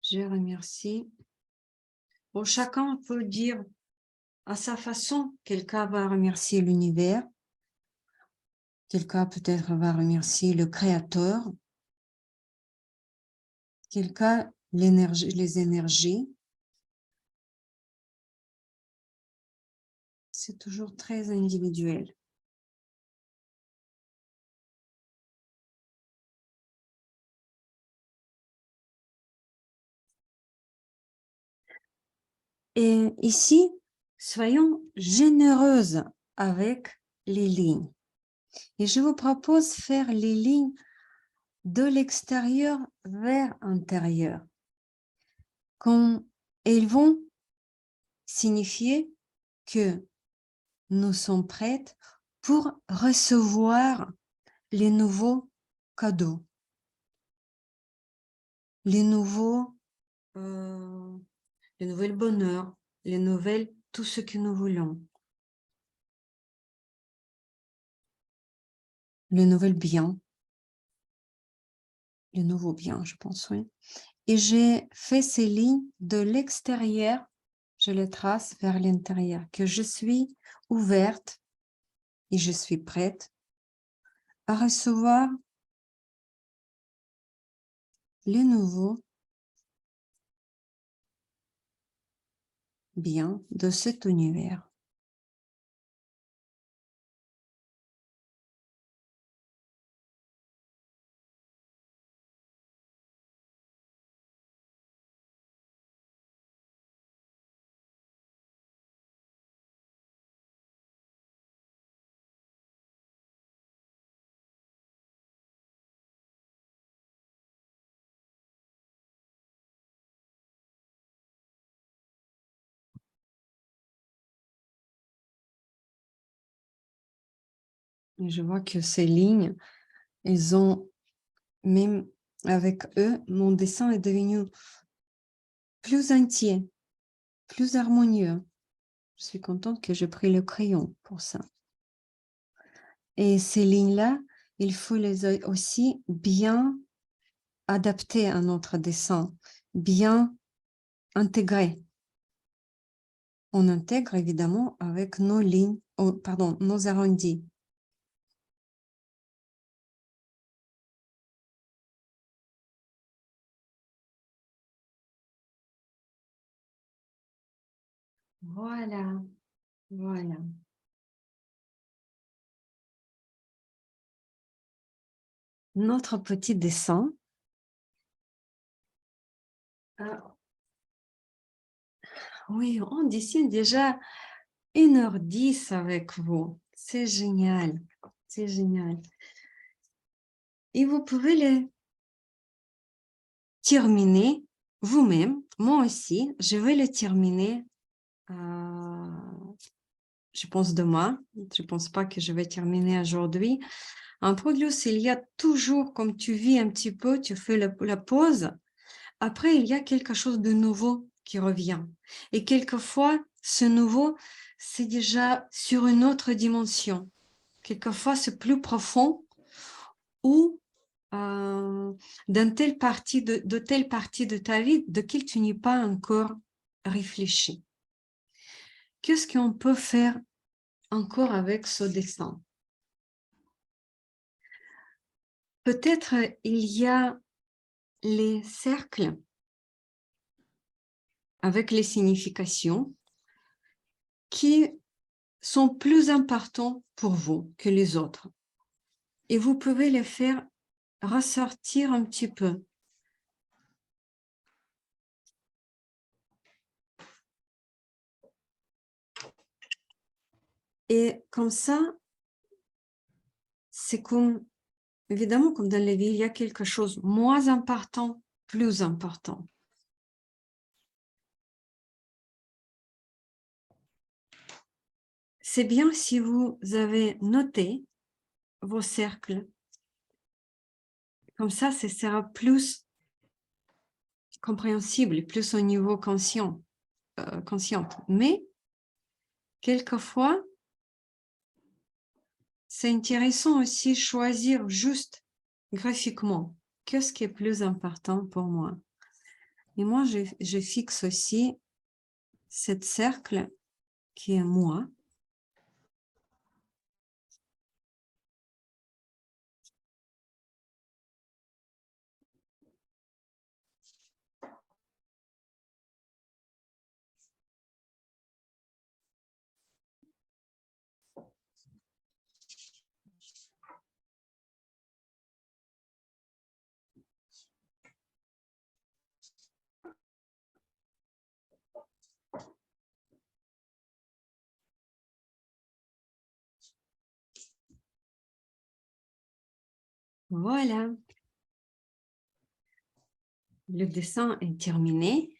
Je remercie. Bon, chacun peut dire à sa façon. Quelqu'un va remercier l'univers. Quelqu'un peut-être va remercier le Créateur. Quelqu'un les énergies. C'est toujours très individuel. Et ici, soyons généreuses avec les lignes. Et je vous propose de faire les lignes de l'extérieur vers l'intérieur. Elles vont signifier que nous sommes prêtes pour recevoir les nouveaux cadeaux, les nouveaux bonheurs, tout ce que nous voulons, le nouvel bien, le nouveau bien, je pense, oui. Et j'ai fait ces lignes de l'extérieur, je les trace vers l'intérieur, que je suis ouverte et je suis prête à recevoir les nouveaux biens de cet univers. Et je vois que ces lignes, elles ont, même avec eux, mon dessin est devenu plus entier, plus harmonieux. Je suis contente que j'ai pris le crayon pour ça. Et ces lignes-là, il faut les aussi bien adapter à notre dessin, bien intégrer. On intègre évidemment avec nos lignes, nos arrondis. Voilà, voilà. Notre petit dessin. Ah, oui, on dessine déjà 1h10 avec vous. C'est génial, c'est génial. Et vous pouvez les terminer vous-même. Moi aussi, je vais les terminer, je pense demain. Je ne pense pas que je vais terminer aujourd'hui. En Progress, il y a toujours, comme tu vis un petit peu, tu fais la pause. Après, il y a quelque chose de nouveau qui revient. Et quelquefois, ce nouveau, c'est déjà sur une autre dimension. Quelquefois, c'est plus profond ou telle partie de ta vie de laquelle tu n'es pas encore réfléchi. Qu'est-ce qu'on peut faire encore avec ce dessin? Peut-être il y a les cercles avec les significations qui sont plus importants pour vous que les autres. Et vous pouvez les faire ressortir un petit peu. Et comme ça, c'est comme, évidemment, comme dans la vie, il y a quelque chose moins important, plus important. C'est bien si vous avez noté vos cercles Comme ça, ce sera plus compréhensible, plus au niveau consciente. Mais quelquefois, c'est intéressant aussi choisir juste graphiquement qu'est-ce qui est plus important pour moi. Et moi, je fixe aussi cet cercle qui est moi. Voilà. Le dessin est terminé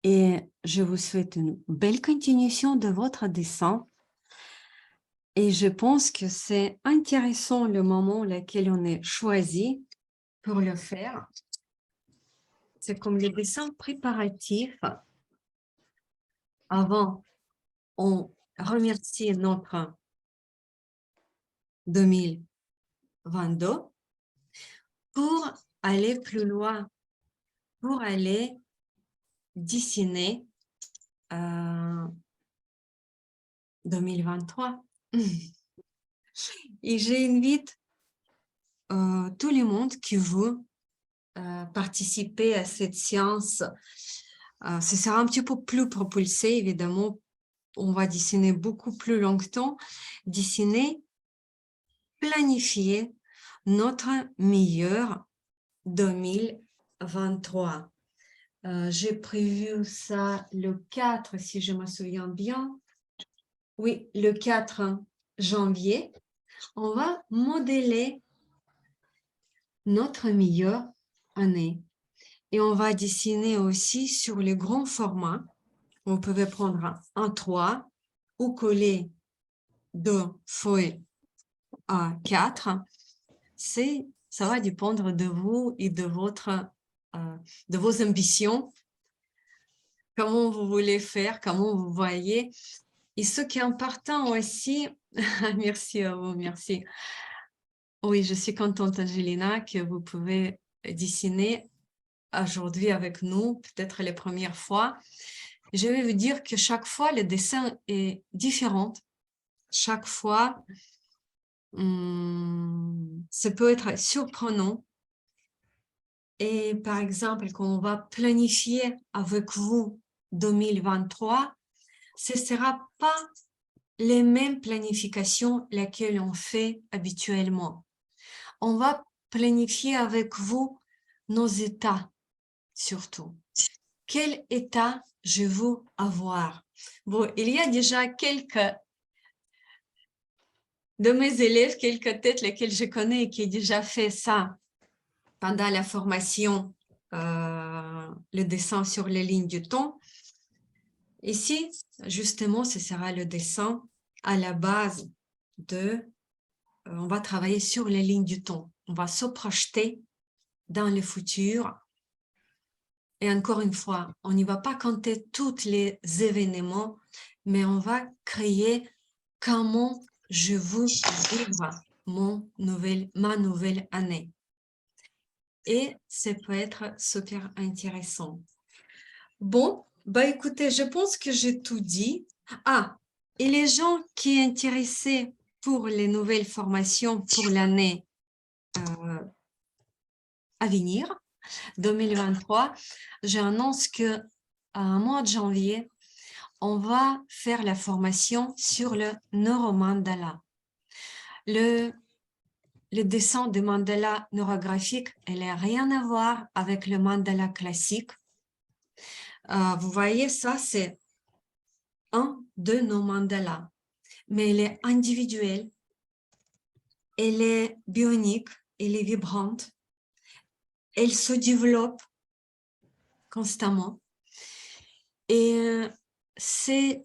et je vous souhaite une belle continuation de votre dessin. Et je pense que c'est intéressant le moment lequel on est choisi pour le faire. C'est comme le dessin préparatif. Avant, on remercie notre 2022 pour aller plus loin, pour aller dessiner 2023. Et j'invite tout le monde qui veut participer à cette séance. Ce sera un petit peu plus propulsé, évidemment. On va dessiner beaucoup plus longtemps. Dessiner, planifier notre meilleur 2023. J'ai prévu ça le 4, si je me souviens bien. Oui, le 4 janvier. On va modeler notre meilleure année. Et on va dessiner aussi sur les grands formats. Vous pouvez prendre un 3 ou coller 2 feuilles A4. Ça va dépendre de vous et de vos ambitions. Comment vous voulez faire, comment vous voyez. Et ce qui est important aussi, merci à vous, merci. Oui, je suis contente, Angelina, que vous pouvez dessiner aujourd'hui avec nous, peut-être les premières fois. Je vais vous dire que chaque fois, le dessin est différent. Chaque fois, ça peut être surprenant. Et par exemple, quand on va planifier avec vous 2023, ce ne sera pas les mêmes planifications lesquelles on fait habituellement. On va planifier avec vous nos états, surtout. Quel état je veux avoir? Bon, il y a déjà quelques de mes élèves, quelques têtes lesquelles je connais qui ont déjà fait ça pendant la formation, le dessin sur les lignes du temps. Ici, justement, ce sera le dessin à la base on va travailler sur les lignes du temps. On va se projeter dans le futur. Et encore une fois, on n'y va pas compter tous les événements, mais on va créer comment je veux vivre ma nouvelle année. Et ça peut être super intéressant. Bon, bah écoutez, je pense que j'ai tout dit. Ah, et les gens qui sont intéressés pour les nouvelles formations pour l'année à venir, 2023, j'annonce qu'à mois de janvier, on va faire la formation sur le neuromandala. Le dessin de mandala neurographique, elle n'a rien à voir avec le mandala classique. Vous voyez, ça, c'est un de nos mandalas, mais elle est individuelle, elle est bionique, elle est vibrante, elle se développe constamment. Et c'est,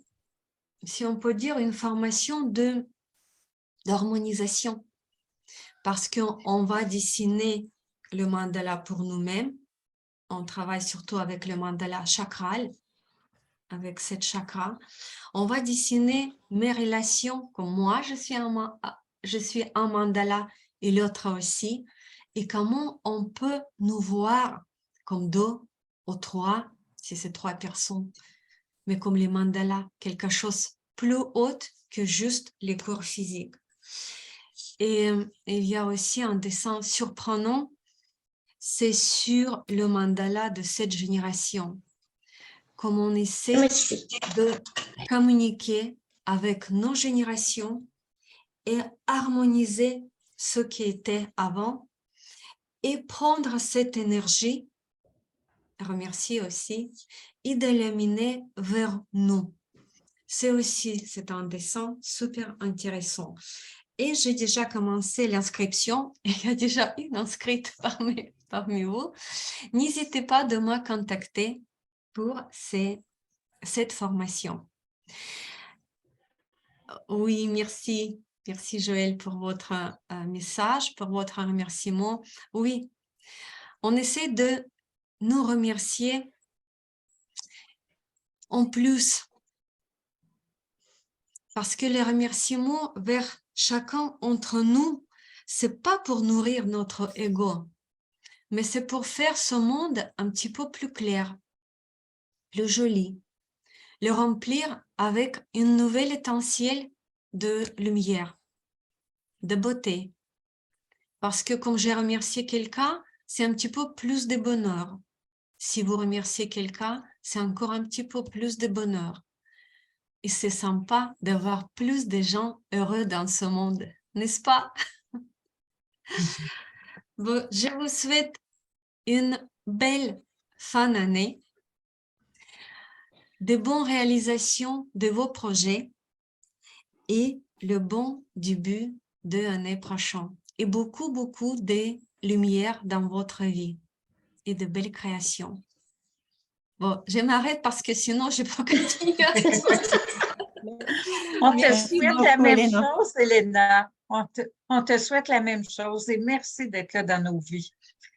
si on peut dire, une formation d'harmonisation, parce qu'on va dessiner le mandala pour nous-mêmes. On travaille surtout avec le mandala chakral, avec cette chakra. On va dessiner mes relations, comme moi, je suis un mandala et l'autre aussi, et comment on peut nous voir comme deux ou trois, si c'est trois personnes, mais comme les mandalas, quelque chose plus haut que juste les corps physiques. Et il y a aussi un dessin surprenant, c'est sur le mandala de cette génération, comme on essaie de communiquer avec nos générations et harmoniser ce qui était avant et prendre cette énergie, remercier aussi, et de l'amener vers nous. C'est un dessin super intéressant. Et j'ai déjà commencé l'inscription. Il y a déjà une inscrite parmi vous. N'hésitez pas de me contacter pour cette formation. Oui, merci. Merci Joël pour votre message, pour votre remerciement. Oui, on essaie de nous remercier en plus. Parce que les remerciements vers chacun d'entre nous, c'est pas pour nourrir notre ego, mais c'est pour faire ce monde un petit peu plus clair, plus joli, le remplir avec une nouvelle étincelle de lumière, de beauté. Parce que quand j'ai remercié quelqu'un, c'est un petit peu plus de bonheur. Si vous remerciez quelqu'un, c'est encore un petit peu plus de bonheur. Et c'est sympa d'avoir plus de gens heureux dans ce monde, n'est-ce pas? Bon, je vous souhaite une belle fin d'année, de bonnes réalisations de vos projets et le bon début de l'année prochaine. Et beaucoup, beaucoup de lumière dans votre vie et de belles créations. Bon, je m'arrête parce que sinon, je peux continuer. On te Merci souhaite beaucoup, la même Elena. chose, Elena. On te souhaite la même chose et merci d'être là dans nos vies.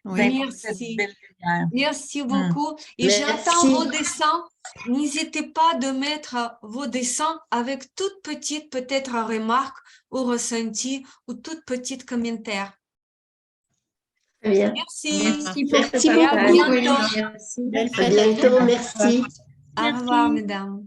Oui. D'apporter cette Merci. belle lumière. Merci beaucoup. Et j'attends vos dessins. N'hésitez pas de mettre vos dessins avec toute petite peut-être remarque ou ressenti ou toute petite commentaire. Très bien. Merci. Merci Et à beaucoup. bientôt. À bientôt, merci. Au revoir, mesdames.